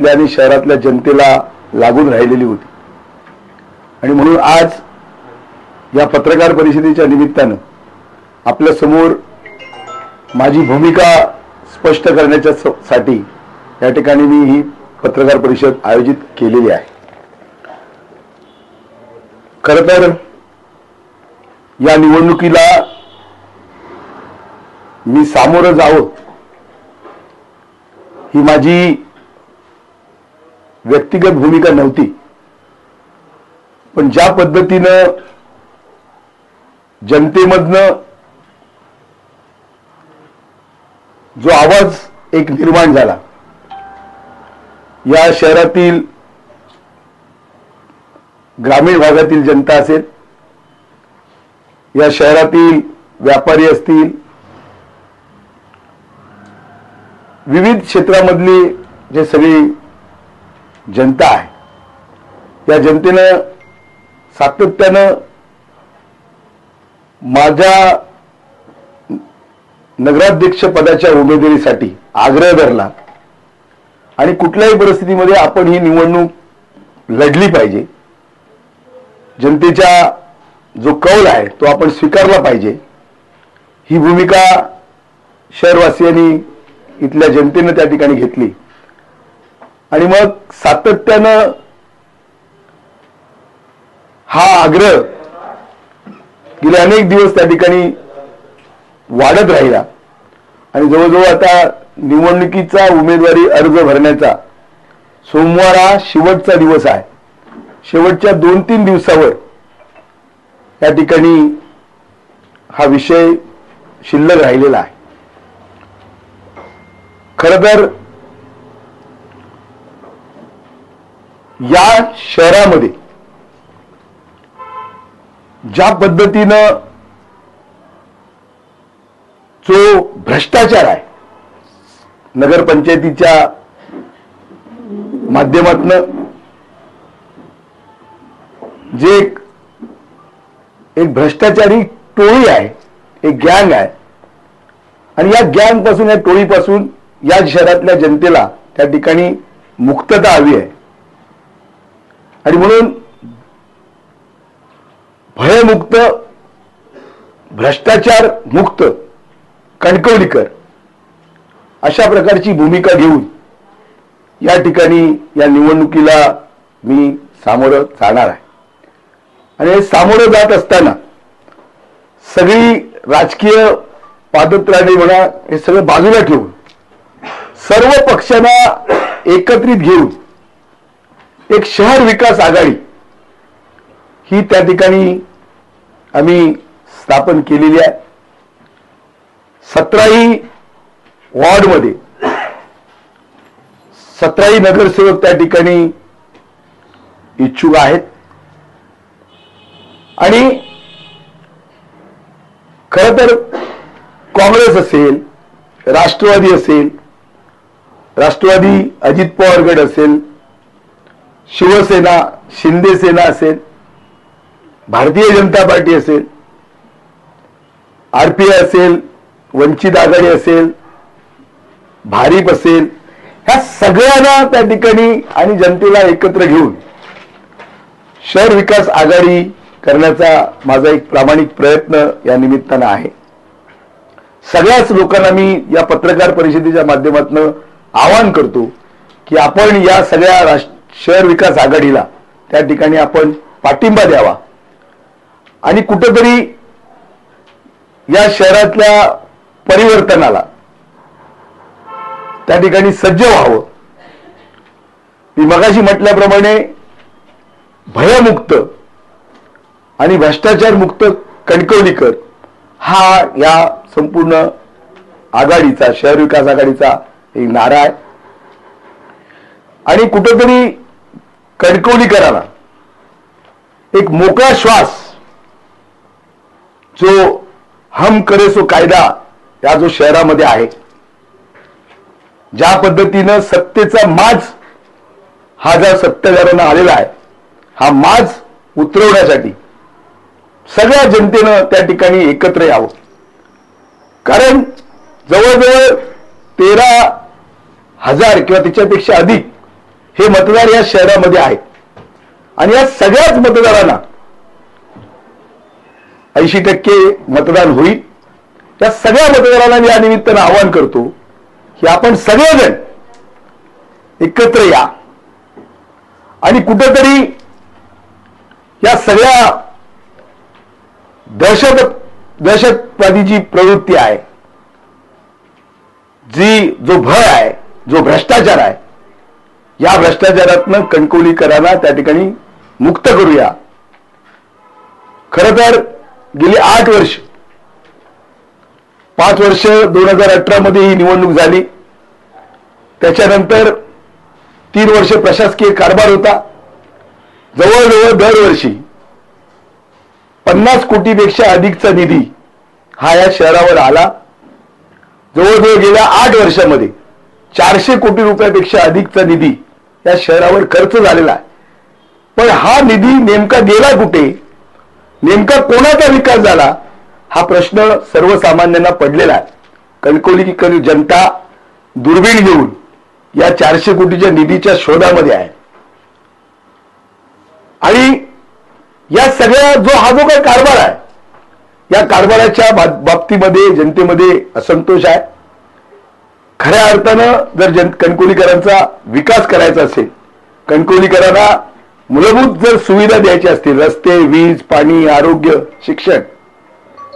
आणि शहरातल्या जनतेला लागून राहिलेली होती आणि म्हणून आज या पत्रकार परिषदेच्या निमित्तानं आपल्या समोर माझी भूमिका स्पष्ट करण्याच्या साठी या ठिकाणी मी ही पत्रकार परिषद आयोजित केलेली आहे। खरं तर या निवडणुकीला मी सामोरं जावं ही माझी व्यक्तिगत भूमिका नव्हती, पण ज्या पद्धतीनं जनतेमधनं जो आवाज एक निर्माण झाला, या शहरातील ग्रामीण भागातील जनता असेल, या शहरातील व्यापारी असतील, विविध क्षेत्रामधली जे सगळी जनता आहे, या जनतेनं सातत्यानं माझ्या नगराध्यक्ष पदाच्या उमेदवारीसाठी आग्रह धरला आणि कुठल्याही परिस्थितीमध्ये आपण ही निवडणूक लढली पाहिजे। जनतेचा जो कौल आहे तो आपण स्वीकारला पाहिजे, ही भूमिका शहरवासियांनी इथल्या जनतेने त्या ठिकाणी घेतली आणि मग सातत्यानं हा आग्रह गेले अनेक दिवस त्या ठिकाणी वाढत राहिला आणि जवळजवळ आता निवडणुकीचा उमेदवारी अर्ज भरण्याचा सोमवार हा शेवटचा दिवस आहे। शेवटच्या 2-3 दिवसावर या ठिकाणी हा विषय शिल्लक राहिलेला आहे। खरं तर या शहरामध्ये ज्या पद्धतीनं जो भ्रष्टाचार आहे, नगरपंचायतीच्या माध्यमातून जे एक भ्रष्टाचारी टोळी आहे, एक गँग आहे आणि या गँग पासून, या टोळीपासून या शहरातल्या जनतेला त्या ठिकाणी मुक्तता हवी आहे आणि म्हणून भयमुक्त, भ्रष्टाचार मुक्त कणकवलीकर अशा प्रकारची भूमिका घेऊन या ठिकाणी या निवडणुकीला मी सामोरं जाणार आहे आणि हे सामोरं जात असताना सगळी राजकीय पादत्राणे म्हणा हे सगळं बाजूला ठेवून सर्व पक्षांना एकत्रित घेऊन एक शहर विकास आघाडी ही त्या ठिकाणी आम्ही स्थापन केलेली आहे। 17ही वॉर्डमध्ये 17ही नगरसेवक त्या ठिकाणी इच्छुक आहेत आणि खरं तर काँग्रेस असेल, राष्ट्रवादी असेल, राष्ट्रवादी अजित पवार गट असेल, शिवसेना शिंदे सेना असेल, भारतीय जनता पार्टी असेल, आरपीआय असेल, वंचित आघाडी असेल, भारिप असेल, ह्या सगळ्यांना त्या ठिकाणी आणि जनतेला एकत्र घेऊन शहर विकास आघाडी करण्याचा माझा एक प्रामाणिक प्रयत्न या निमित्तानं आहे। सगळ्याच लोकांना मी या पत्रकार परिषदेच्या माध्यमातून आवाहन करतो की आपण या सगळ्या शहर विकास आघाडीला त्या ठिकाणी आपण पाठिंबा द्यावा आणि कुठेतरी या शहरातल्या परिवर्तनाला त्या ठिकाणी सज्ज व्हावं। मी मगाशी म्हटल्याप्रमाणे भयमुक्त आणि भ्रष्टाचार मुक्त कणकवलीकर हा या संपूर्ण आघाडीचा, शहर विकास आघाडीचा एक नारा आहे आणि कुठेतरी कणकवलीकरांना एक मोकळा श्वास, जो हम करे सो कायदा या जो शहरामध्ये आहे, ज्या पद्धतीनं सत्तेचा माज हा ज्या सत्तेधाऱ्यांना आलेला आहे, हा माज उतरवण्यासाठी सगळ्या जनतेनं त्या ठिकाणी एकत्र यावं। कारण जवळजवळ 13,000 किंवा त्याच्यापेक्षा अधिक हे मतदार या शहरामध्ये आहेत आणि या सगळ्याच मतदारांना 80% मतदान होईल. या सगळ्या मतदारांना मी या निमित्तानं आवाहन करतो की आपण सगळेजण एकत्र या आणि कुठेतरी या सगळ्या दहशतवादीची प्रवृत्ती आहे, जो भय आहे, जो भ्रष्टाचार आहे, या भ्रष्टाचारातनं कणकवलीकरांना त्या ठिकाणी मुक्त करूया. खरं तर गेली 8 वर्ष, 5 वर्ष 2018 मध्ये ही निवडणूक झाली. त्याच्यानंतर 3 वर्ष प्रशासकीय कारभार होता. जवळजवळ दरवर्षी 50 कोटीपेक्षा अधिकचा निधी हा या शहरावर आला. जवळजवळ गेल्या 8 वर्षामध्ये 400 कोटी रुपयापेक्षा अधिकचा निधी या शहरावर खर्च झालेला आहे. पण हा निधी नेमका गेला कुठे, नेमका कोणाचा विकास झाला, हा प्रश्न सर्वसामान्यांना पडलेला आहे. कणकवलीची जनता दुर्बीण घेऊन या 400 कोटीच्या निधीच्या शोधामध्ये आहे आणि या सगळ्या हा जो काही कारभार आहे, या कारभाराच्या बाबतीमध्ये जनतेमध्ये असंतोष आहे. खऱ्या अर्थानं जर कणकवलीकरांचा विकास करायचा असेल, कणकवलीकरांना मूलभूत जर सुविधा द्यायची असतील, रस्ते, वीज, पाणी, आरोग्य, शिक्षण,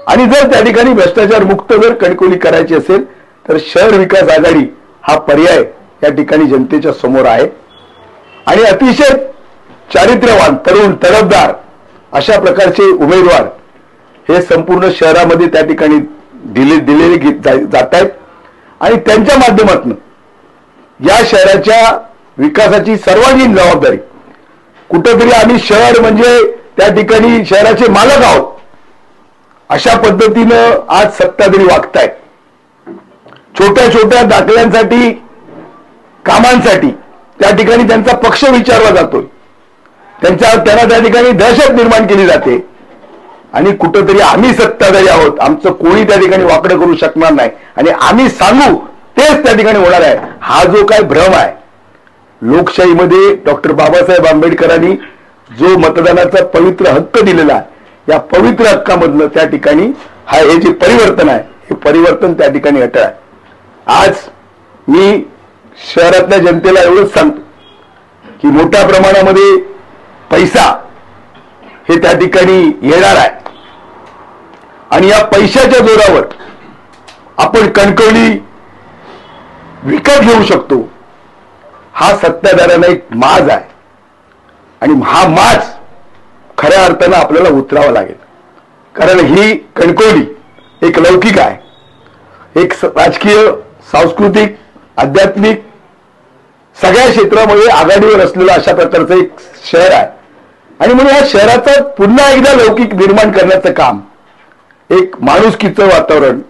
आणि जर त्या ठिकाणी भ्रष्टाचार मुक्त जर कणकवली करायची असेल तर शहर विकास आघाडी हा पर्याय या ठिकाणी जनतेच्या समोर आहे. आणि अतिशय चारित्र्यवान, तरुण, तरफदार अशा प्रकारचे उमेदवार हे संपूर्ण शहरामध्ये त्या ठिकाणी दिलेले जात आहेत आणि त्यांच्या माध्यमातून या शहराच्या विकासाची सर्वांगीण जबाबदारी, कुठेतरी आम्ही शहर म्हणजे त्या ठिकाणी शहराचे मालक आहोत अशा पद्धतीनं आज सत्ताधारी वागतायत. छोट्या छोट्या दाखल्यांसाठी, कामांसाठी त्या ठिकाणी त्यांचा पक्ष विचारला जातोय, त्यांना त्या ठिकाणी दहशत निर्माण केली जाते आणि कुठेतरी आम्ही सत्ताधारी आहोत, आमचं कोणी त्या ठिकाणी वाकडं करू शकणार नाही आणि आम्ही सांगू तेच त्या ठिकाणी होणार आहे, हा जो काय भ्रम आहे. लोकशाहीमध्ये डॉक्टर बाबासाहेब आंबेडकरांनी जो मतदानाचा पवित्र हक्क दिलेला आहे, या पवित्र हक्कामधनं त्या ठिकाणी हे जे परिवर्तन आहे, हे परिवर्तन त्या ठिकाणी अटळ आहे. आज मी शहरातल्या जनतेला एवढंच सांगतो की मोठ्या प्रमाणामध्ये पैसा हे त्या ठिकाणी येणार आहे आणि या पैशाच्या जोरावर आपण कणकवली विकत घेऊ शकतो, हा सत्ताधाऱ्यांना एक माज आहे आणि हा माज खऱ्या अर्थानं आपल्याला उतरावा लागेल. कारण ही कणकवली एक लौकिक आहे, एक राजकीय, सांस्कृतिक, आध्यात्मिक सगळ्या क्षेत्रामध्ये आघाडीवर असलेलं अशा प्रकारचं एक शहर आहे आणि म्हणून या शहराचं पुन्हा एकदा लौकिक निर्माण करण्याचं काम, एक माणुसकीचं वातावरण,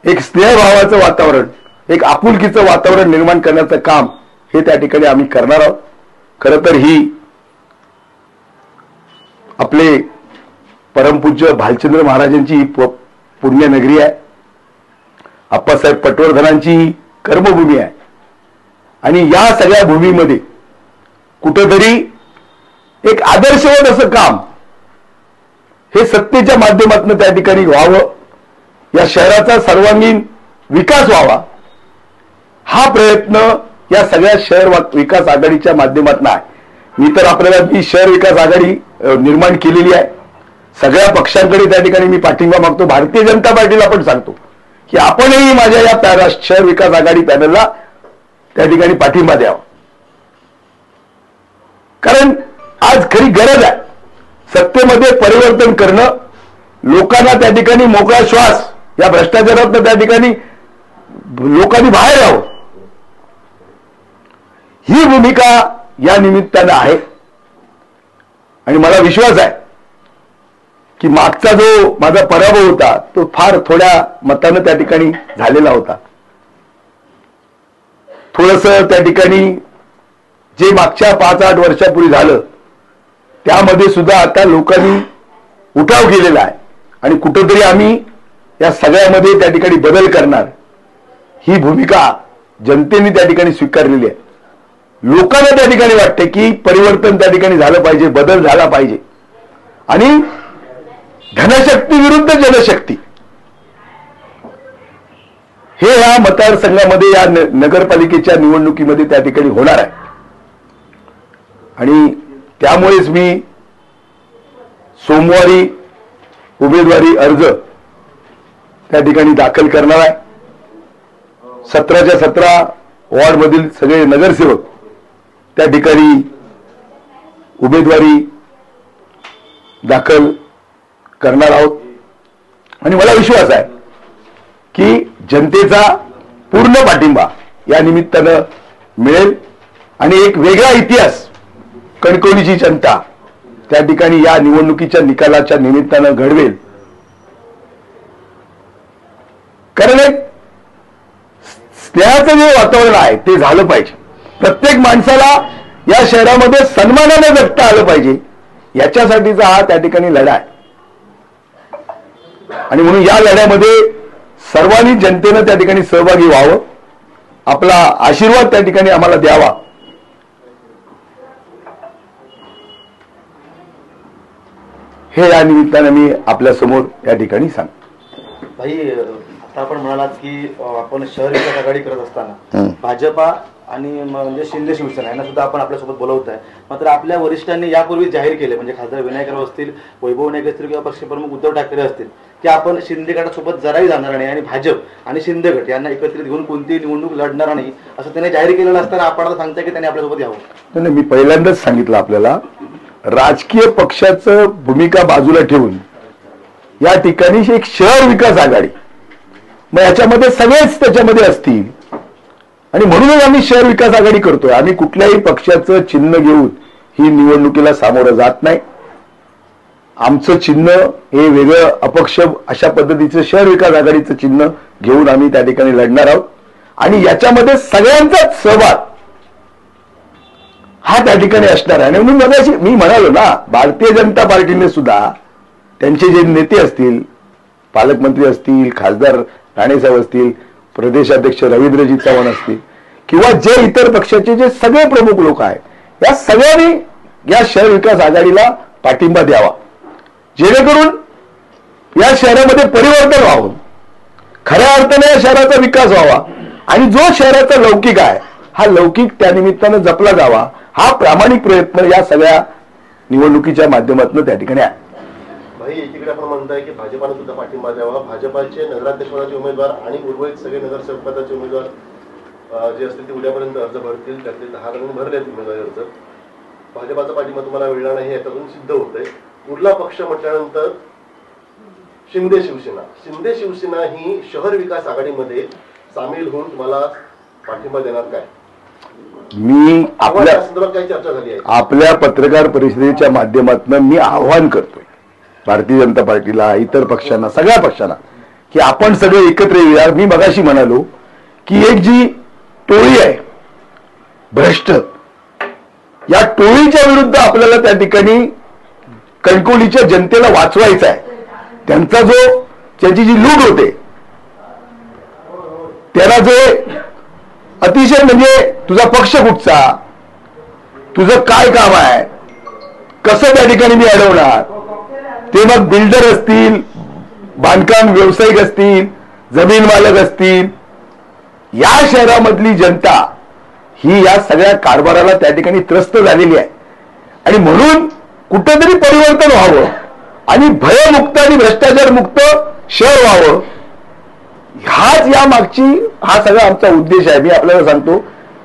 एक स्नेहभावाचं वातावरण, एक आपुलकीचं वातावरण निर्माण करण्याचं काम हे त्या ठिकाणी आम्ही करणार आहोत. खरं तर ही आपले परमपूज्य भालचंद्र महाराजांची पुण्यनगरी आहे, आप्पासाहेब पटवर्धनांची कर्मभूमी आहे आणि या सगळ्या भूमीमध्ये कुठेतरी एक आदर्शवत असं काम हे सत्तेच्या माध्यमातून त्या ठिकाणी व्हावं, या शहराचा सर्वांगीण विकास व्हावा, हा प्रयत्न या सगळ्या शहर विकास आघाडीच्या माध्यमातून आहे. मी शहर विकास आघाडी निर्माण केलेली आहे. सगळ्या पक्षांकडे त्या ठिकाणी मी पाठिंबा मागतो. भारतीय जनता पार्टीला पण सांगतो की आपणही माझ्या या शहर विकास आघाडी पॅनलला त्या ठिकाणी पाठिंबा द्यावा. कारण आज खरी गरज आहे सत्तेमध्ये परिवर्तन करणं, लोकांना त्या ठिकाणी मोकळा श्वास, या भ्रष्टाचारात त्या ठिकाणी लोकांनी बाहेर यावं, ही भूमिका या निमित्तानं आहे. आणि मला विश्वास आहे की मागचा जो माझा पराभव होता तो फार थोड्या मतानं त्या ठिकाणी झालेला होता. थोडंसं त्या ठिकाणी जे मागच्या 5-8 वर्षापूर्वी झालं त्यामध्ये सुद्धा आता लोकांनी उठाव केलेला आहे आणि कुठेतरी आम्ही या सगळ्यामध्ये त्या ठिकाणी बदल करणार, ही भूमिका जनतेने त्या ठिकाणी स्वीकारलेली आहे. लोकांना त्या ठिकाणी वाटते की परिवर्तन त्या ठिकाणी झालं पाहिजे, बदल झाला पाहिजे. आणि धनशक्ती विरुद्ध जनशक्ती हे या मतदारसंघामध्ये, या नगरपालिकेच्या निवडणुकीमध्ये त्या ठिकाणी होणार आहे. आणि त्यामुळेच मी सोमवारी उमेदवारी अर्ज त्या ठिकाणी दाखल करणार आहे. 17च्या 17 वॉर्डमधील सगळे नगरसेवक त्या ठिकाणी उमेदवारी दाखल करणार आहोत. आणि मला विश्वास आहे की जनतेचा पूर्ण पाठिंबा या निमित्तानं मिळेल आणि एक वेगळा इतिहास कणकवलीची जनता त्या ठिकाणी या निवडणुकीच्या निकालाच्या निमित्तानं घडवेल. कारण एक स्नेहाचं जे वातावरण आहे ते झालं पाहिजे. प्रत्येक माणसाला या शहरामध्ये सन्मानाने जगता आलं पाहिजे, याच्यासाठीचा हा त्या ठिकाणी लढा आहे. आणि म्हणून या लढ्यामध्ये सर्वांनी जनतेनं त्या ठिकाणी सहभागी व्हावं, आपला आशीर्वाद त्या ठिकाणी आम्हाला द्यावा. हे या निमित्तानं मी आपल्या समोर या ठिकाणी सांगतो. भाई, आता आपण म्हणालात की आपण शहर विकास आघाडी करत असताना भाजपा आणि म्हणजे शिंदे शिवसेना यांना सुद्धा आपण आपल्यासोबत बोलवत आहे. मात्र आपल्या वरिष्ठांनी यापूर्वी जाहीर केले, म्हणजे खासदार विनायकराव असतील, वैभव नाईक असतील किंवा पक्षप्रमुख उद्धव ठाकरे असतील, की आपण शिंदे गटासोबत जराही जाणार नाही आणि भाजप आणि शिंदे गट यांना एकत्रित घेऊन कोणतीही निवडणूक लढणार नाही असं त्यांनी जाहीर केलेलं असताना आपण आता सांगताय की त्यांनी आपल्यासोबत यावं. नाही, मी पहिल्यांदाच सांगितलं आपल्याला, राजकीय पक्षाचं भूमिका बाजूला ठेवून या ठिकाणी एक शहर विकास आघाडी, मग याच्यामध्ये सगळेच त्याच्यामध्ये असतील आणि म्हणूनच आम्ही शहर विकास आघाडी करतोय. आम्ही कुठल्याही पक्षाचं चिन्ह घेऊन ही निवडणुकीला सामोरं जात नाही. आमचं चिन्ह हे वेगळं, अपक्ष अशा पद्धतीचं शहर विकास आघाडीचं चिन्ह घेऊन आम्ही त्या ठिकाणी लढणार आहोत. आणि याच्यामध्ये सगळ्यांचाच सहभाग हा त्या ठिकाणी असणार आहे. आणि म्हणून मगाशी मी म्हणालो ना, भारतीय जनता पार्टीने सुद्धा त्यांचे जे नेते असतील, पालकमंत्री असतील, खासदार राणेसाहेब असतील, प्रदेशाध्यक्ष रवींद्रजी चव्हाण असतील किंवा जे इतर पक्षाचे जे सगळे प्रमुख लोक आहेत, या सगळ्यांनी या शहर विकास आघाडीला पाठिंबा द्यावा, जेणेकरून या शहरामध्ये परिवर्तन व्हावं, खऱ्या अर्थाने या शहराचा विकास व्हावा आणि जो शहराचा लौकिक आहे हा लौकिक त्या निमित्तानं जपला जावा. हा प्रामाणिक प्रयत्न या सगळ्या निवडणुकीच्या माध्यमातून त्या ठिकाणी आहे. भाई, एकीकडे आपण म्हणताय की भाजपाने सुद्धा पाठिंबा द्यावा. भाजपाचे नगराध्यक्षपदाचे उमेदवार आणि उर्वरित सगळे नगरसेवक पदाचे उमेदवार जे असतील ते उद्यापर्यंत अर्ज भरतील. त्यातले 10 जणांनी भरलेत उमेदवारी अर्ज. भाजपाचा पाठिंबा तुम्हाला मिळणार नाही याच्यातून सिद्ध होतंय. उरला पक्ष म्हटल्यानंतर शिंदे शिवसेना. शिंदे शिवसेना ही शहर विकास आघाडीमध्ये सामील होऊन तुम्हाला पाठिंबा देणार काय? मी आपल्या संदर्भात काही चर्चा झाली आहे? आपल्या पत्रकार परिषदेच्या माध्यमातून मी आव्हान करतोय भारतीय जनता पार्टीला, इतर पक्षांना, सगळ्या पक्षांना की आपण सगळे एकत्र येऊया. मी मगाशी म्हणालो की एक जी टोळी आहे भ्रष्ट, या टोळीच्या विरुद्ध आपल्याला त्या ठिकाणी कणकवलीच्या जनतेला वाचवायचं आहे. त्यांची जी लूट होते त्याला जे अतिशय, म्हणजे तुझा पक्ष कुठचा, तुझं काय काम आहे, कसं त्या ठिकाणी मी अडवणार, ते मग बिल्डर असतील, बांधकाम व्यावसायिक असतील, जमीन मालक असतील, या शहरामधली जनता ही या सगळ्या कारभाराला त्या ठिकाणी त्रस्त झालेली आहे. आणि म्हणून कुठेतरी परिवर्तन व्हावं आणि भयमुक्त आणि भ्रष्टाचार मुक्त शहर व्हावं, हाच या मागची हा सगळा आमचा उद्देश आहे. मी आपल्याला सांगतो,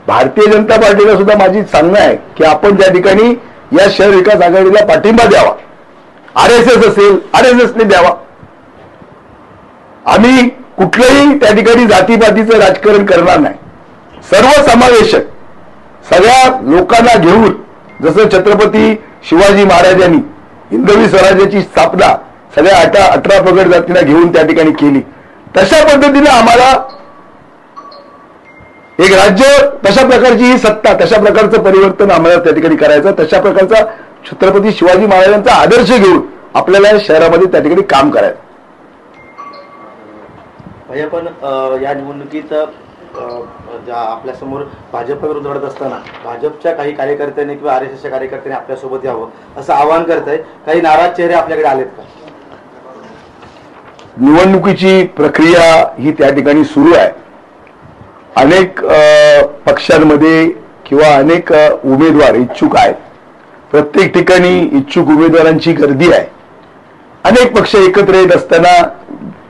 भारतीय जनता पार्टीला सुद्धा माझी सांगणं आहे की आपण त्या ठिकाणी या शहर विकास आघाडीला पाठिंबा द्यावा. RSS असेल, RSSने द्यावा. आम्ही कुठलंही त्या ठिकाणी जातीपातीचं राजकारण करणार नाही. सर्वसमावेशक सगळ्या लोकांना घेऊन, जसं छत्रपती शिवाजी महाराजांनी हिंदवी स्वराज्याची स्थापना सगळ्या 18 पगड जातींना घेऊन त्या ठिकाणी केली, तशा पद्धतीने आम्हाला एक राज्य, तशा प्रकारची ही सत्ता, तशा प्रकारचं परिवर्तन आम्हाला त्या ठिकाणी करायचं, तशा प्रकारचा छत्रपती शिवाजी महाराजांचा आदर्श घेऊन आपल्याला शहरामध्ये त्या ठिकाणी काम करायचं. भाई, आपण या निवडणुकीत ज्या आपल्यासमोर भाजप विरुद्ध लढत असताना भाजपच्या काही कार्यकर्त्यांनी किंवा RSSच्या कार्यकर्त्यांनी आपल्यासोबत यावं असं आवाहन करताय, काही नाराज चेहरे आपल्याकडे आलेत का? निवडणुकीची प्रक्रिया ही त्या ठिकाणी सुरू आहे. अनेक पक्षांमध्ये किंवा अनेक उमेदवार इच्छुक आहेत. प्रत्येक ठिकाणी इच्छुक उमेदवारांची गर्दी आहे. अनेक पक्ष एकत्र येत असताना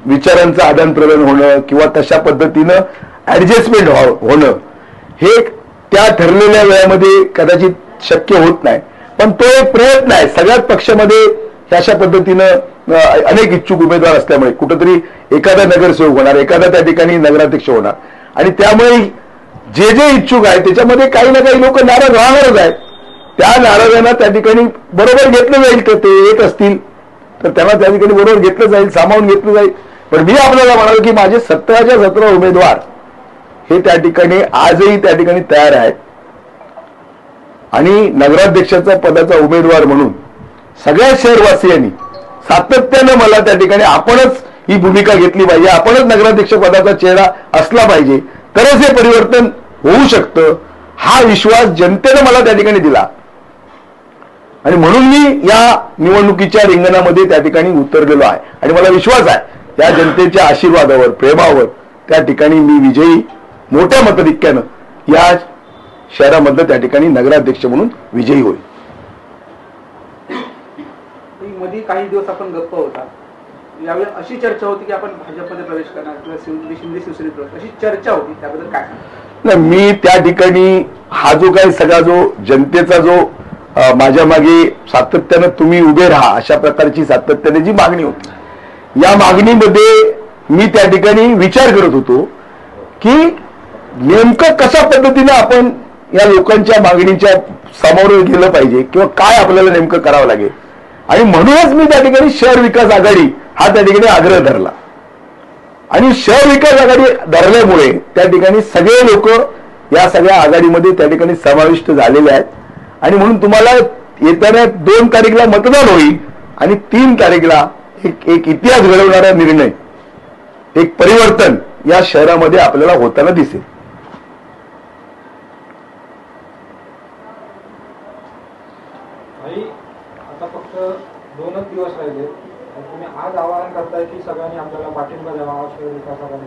विचारांचं आदान प्रदान होणं किंवा तशा पद्धतीनं ऍडजस्टमेंट होणं हे त्या ठरलेल्या वेळामध्ये कदाचित शक्य होत नाही, पण तो एक प्रयत्न आहे. सगळ्याच पक्षामध्ये अशा पद्धतीनं अनेक इच्छुक उमेदवार असल्यामुळे कुठंतरी एखादा नगरसेवक होणार, एखादा त्या ठिकाणी नगराध्यक्ष होणार आणि त्यामुळे जे जे इच्छुक आहेत त्याच्यामध्ये काही ना काही लोक नाराज राहणारच आहेत. त्या नाराजांना त्या ठिकाणी बरोबर घेतलं जाईल. तर ते येत असतील तर त्यांना त्या ठिकाणी बरोबर घेतलं जाईल, सामावून घेतलं जाईल. पण मी आपल्याला म्हणालो की माझे 17च्या 17 उमेदवार हे त्या ठिकाणी आजही त्या ठिकाणी तयार आहेत आणि नगराध्यक्षाचा पदाचा उमेदवार म्हणून सगळ्या शहरवासियांनी सातत्यानं मला त्या ठिकाणी आपणच ही भूमिका घेतली पाहिजे, आपणच नगराध्यक्ष पदाचा चेहरा असला पाहिजे, तरच हे परिवर्तन होऊ शकतं, हा विश्वास जनतेनं मला त्या ठिकाणी दिला. आणि म्हणून मी या निवडणुकीच्या रिंगणामध्ये त्या ठिकाणी उतरलेलो आहे आणि मला विश्वास आहे या जनतेच्या आशीर्वादावर, प्रेमावर त्या ठिकाणी मी विजयी मोठ्या मताधिक्यानं या शहरामधलं त्या ठिकाणी नगराध्यक्ष म्हणून विजयी होईल. मध्ये काही दिवस आपण गप्प होता, यावेळी अशी चर्चा होती की आपण भाजपमध्ये प्रवेश करणार किंवा शिंदे शिवसेनेत प्रवेश, अशी चर्चा होती, त्याबद्दल काय सांगणार? मी त्या ठिकाणी हा जो काही सगळा जो जनतेचा जो माझ्या मागे सातत्यानं तुम्ही उभे राहा अशा प्रकारची सातत्याने जी मागणी होती, या मागणीमध्ये मी त्या ठिकाणी विचार करत होतो की नेमकं कशा पद्धतीने आपण या लोकांच्या मागणीच्या सामोरं गेलं पाहिजे किंवा काय आपल्याला नेमकं करावं लागेल. आणि म्हणूनच मी त्या ठिकाणी शहर विकास आघाडी हा त्या ठिकाणी आग्रह धरला आणि शहर विकास आघाडी धरल्यामुळे त्या ठिकाणी सगळे लोक या सगळ्या आघाडीमध्ये त्या ठिकाणी समाविष्ट झालेले आहेत. आणि म्हणून तुम्हाला येत्या 2 तारीखला मतदान होईल आणि 3 तारीखला एक इतिहास घडवणारा निर्णय, एक परिवर्तन या शहरामध्ये आपल्याला होताना दिसेल. आता फक्त 2च दिवस राहिले आणि तुम्ही आज आवाहन करताय की सगळ्यांनी आपल्याला पाठिंबा द्यावा शहर विकास आघाडी,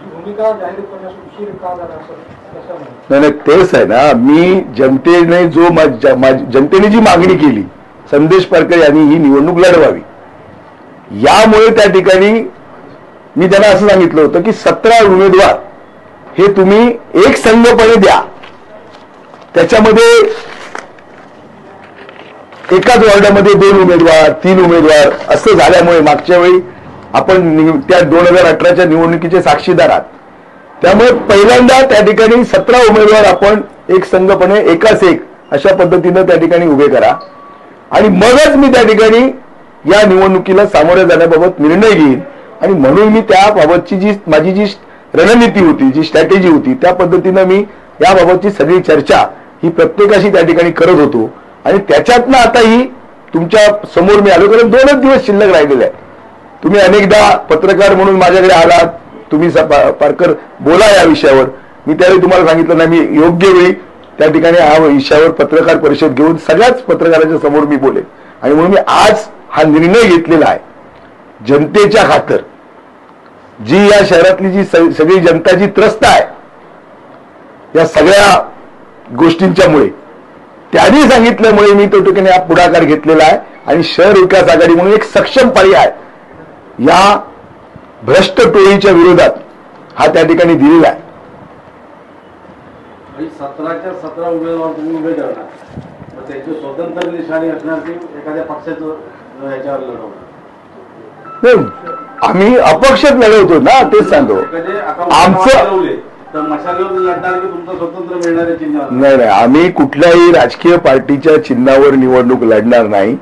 भूमिका जाहीर करण्यास उशीर का झाला असं? नाही, तेच आहे ना, मी जनतेने जी मागणी केली, संदेश पारकर यांनी ही निवडणूक लढवावी, यामुळे त्या ठिकाणी मी त्यांना असं सांगितलं होतं की 17 उमेदवार हे तुम्ही एक संघपणे द्या. त्याच्यामध्ये एकाच वॉर्डामध्ये 2 उमेदवार 3 उमेदवार असं झाल्यामुळे मागच्या वेळी आपण त्या 2018च्या निवडणुकीचे साक्षीदार आहात. त्यामुळे पहिल्यांदा त्या ठिकाणी 17 उमेदवार आपण एक संघपणे एकाच एक अशा पद्धतीनं त्या ठिकाणी उभे करा आणि मगच मी त्या ठिकाणी या निवडणुकीला सामोरे जाण्याबाबत निर्णय घेईन. आणि म्हणून मी त्याबाबतची माझी जी रणनीती होती, जी स्ट्रॅटेजी होती, त्या पद्धतीनं मी याबाबतची सगळी चर्चा ही प्रत्येकाशी त्या ठिकाणी करत होतो आणि त्याच्यातनं आता ही तुमच्या समोर मी आलो. कारण 2च दिवस शिल्लक राहिलेले आहेत. तुम्ही अनेकदा पत्रकार म्हणून माझ्याकडे आलात, तुम्ही पारकर बोला या विषयावर. मी त्यावेळी तुम्हाला सांगितलं नाही, मी योग्य वेळी त्या ठिकाणी या विषयावर पत्रकार परिषद घेऊन सगळ्याच पत्रकारांच्या समोर मी बोलेन. आणि म्हणून मी आज हा निर्णय घेतलेला आहे जनतेच्या खातर, जी या शहरातली जी सगळी जनता जी त्रस्त आहे या सगळ्या गोष्टींच्यामुळे, त्यांनी सांगितल्यामुळे मी तो ठिकाणी हा पुढाकार घेतलेला आहे आणि शहर विकास आघाडी म्हणून एक सक्षम पर्याय या भ्रष्ट टोळीच्या विरोधात हा त्या ठिकाणी दिलेला आहे. 17च्या 17 उमेदवार तुम्ही उभे करणार, मग त्याची स्वतंत्र निशाणी असणार की एखाद्या पक्षाचं याच्यावर लढवणार? नाही, आम्ही अपक्षात लढवतो ना, तेच सांगतो. आमचं नाही, आम्ही कुठल्याही राजकीय पार्टीच्या चिन्हावर निवडणूक लढणार नाही.